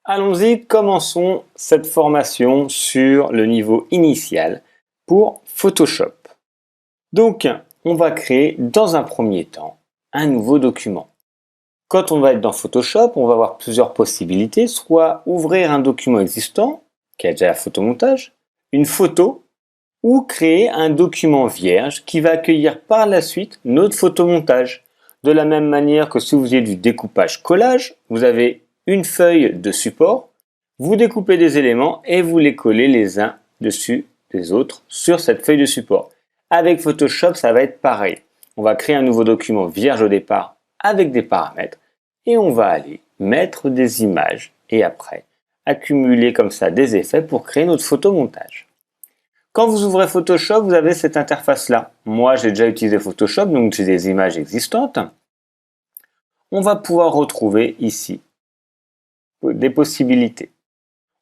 Allons-y, commençons cette formation sur le niveau initial pour Photoshop. Donc, on va créer dans un premier temps un nouveau document. Quand on va être dans Photoshop, on va avoir plusieurs possibilités, soit ouvrir un document existant, qui a déjà la photomontage, une photo, ou créer un document vierge qui va accueillir par la suite notre photomontage. De la même manière que si vous faisiez du découpage collage, vous avez une feuille de support, vous découpez des éléments et vous les collez les uns dessus les autres sur cette feuille de support. Avec Photoshop, ça va être pareil. On va créer un nouveau document vierge au départ avec des paramètres et on va aller mettre des images et après accumuler comme ça des effets pour créer notre photomontage. Quand vous ouvrez Photoshop, vous avez cette interface-là. Moi, j'ai déjà utilisé Photoshop, donc j'ai des images existantes. On va pouvoir retrouver ici des possibilités.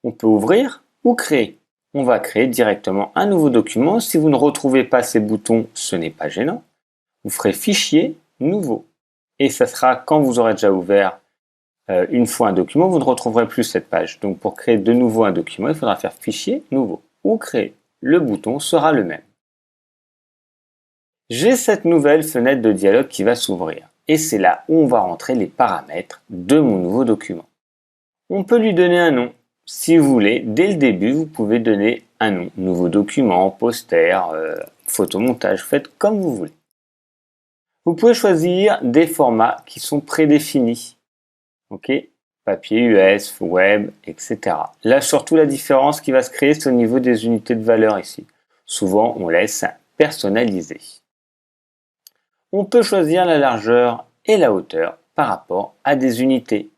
On peut ouvrir ou créer. On va créer directement un nouveau document. Si vous ne retrouvez pas ces boutons, ce n'est pas gênant. Vous ferez Fichier, Nouveau. Et ça sera quand vous aurez déjà ouvert une fois un document, vous ne retrouverez plus cette page. Donc pour créer de nouveau un document, il faudra faire Fichier, Nouveau ou Créer. Le bouton sera le même. J'ai cette nouvelle fenêtre de dialogue qui va s'ouvrir. Et c'est là où on va rentrer les paramètres de mon nouveau document. On peut lui donner un nom. Si vous voulez, dès le début, vous pouvez donner un nom. Nouveau document, poster, photomontage, faites comme vous voulez. Vous pouvez choisir des formats qui sont prédéfinis. Ok, papier US, web, etc. Là, surtout la différence qui va se créer, c'est au niveau des unités de valeur ici. Souvent, on laisse personnaliser. On peut choisir la largeur et la hauteur par rapport à des unités.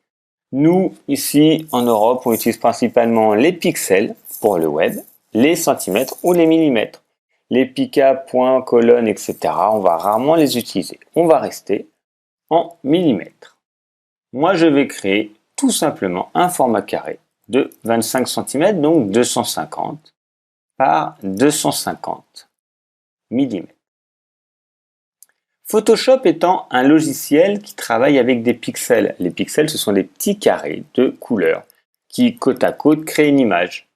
Nous, ici, en Europe, on utilise principalement les pixels pour le web, les centimètres ou les millimètres. Les picas, points, colonnes, etc., on va rarement les utiliser. On va rester en millimètres. Moi, je vais créer tout simplement un format carré de 25 cm, donc 250 par 250 mm. Photoshop étant un logiciel qui travaille avec des pixels. Les pixels, ce sont des petits carrés de couleurs qui, côte à côte, créent une image.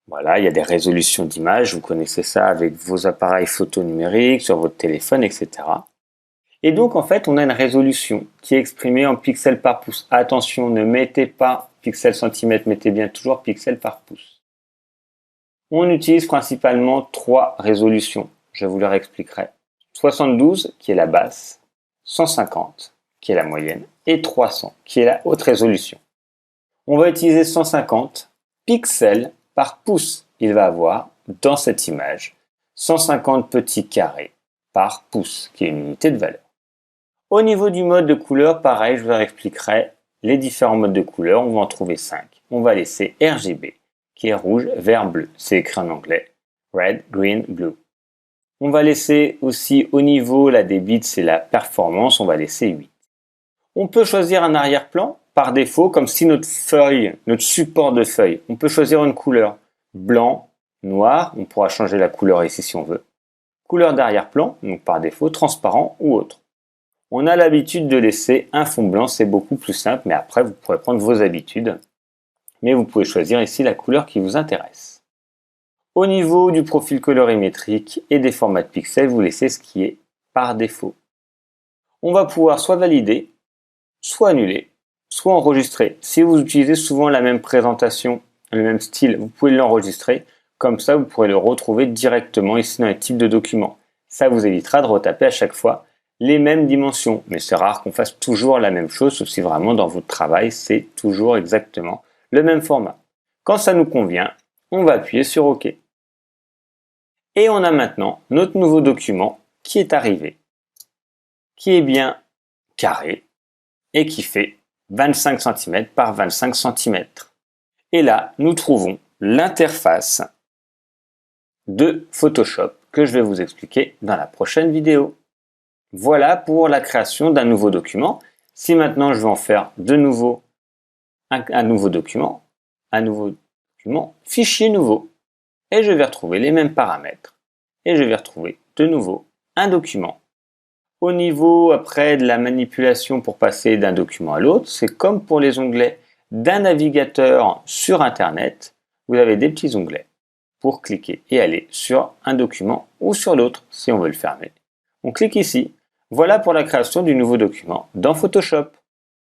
Voilà, il y a des résolutions d'images, vous connaissez ça avec vos appareils photo numériques, sur votre téléphone, etc. Et donc, en fait, on a une résolution qui est exprimée en pixels par pouce. Attention, ne mettez pas pixels centimètres, mettez bien toujours pixels par pouce. On utilise principalement 3 résolutions. Je vous leur expliquerai. 72 qui est la basse, 150 qui est la moyenne et 300 qui est la haute résolution. On va utiliser 150 pixels par pouce. Il va avoir dans cette image 150 petits carrés par pouce qui est une unité de valeur. Au niveau du mode de couleur, pareil, je vous expliquerai les différents modes de couleur. On va en trouver 5. On va laisser RGB qui est rouge, vert, bleu. C'est écrit en anglais. Red, green, blue. On va laisser aussi au niveau là, des bits et la performance, on va laisser 8. On peut choisir un arrière-plan par défaut, comme si notre feuille, notre support de feuille, on peut choisir une couleur blanc, noir, on pourra changer la couleur ici si on veut. Couleur d'arrière-plan, donc par défaut, transparent ou autre. On a l'habitude de laisser un fond blanc, c'est beaucoup plus simple, mais après vous pourrez prendre vos habitudes. Mais vous pouvez choisir ici la couleur qui vous intéresse. Au niveau du profil colorimétrique et des formats de pixels, vous laissez ce qui est par défaut. On va pouvoir soit valider, soit annuler, soit enregistrer. Si vous utilisez souvent la même présentation, le même style, vous pouvez l'enregistrer. Comme ça, vous pourrez le retrouver directement ici dans les types de documents. Ça vous évitera de retaper à chaque fois les mêmes dimensions. Mais c'est rare qu'on fasse toujours la même chose, sauf si vraiment dans votre travail, c'est toujours exactement le même format. Quand ça nous convient, on va appuyer sur OK. Et on a maintenant notre nouveau document qui est arrivé, qui est bien carré et qui fait 25 cm par 25 cm. Et là, nous trouvons l'interface de Photoshop que je vais vous expliquer dans la prochaine vidéo. Voilà pour la création d'un nouveau document. Si maintenant je veux en faire de nouveau un nouveau document, fichier nouveau, et je vais retrouver les mêmes paramètres. Et je vais retrouver de nouveau un document. Au niveau après de la manipulation pour passer d'un document à l'autre, c'est comme pour les onglets d'un navigateur sur Internet, vous avez des petits onglets pour cliquer et aller sur un document ou sur l'autre si on veut le fermer. On clique ici. Voilà pour la création du nouveau document dans Photoshop.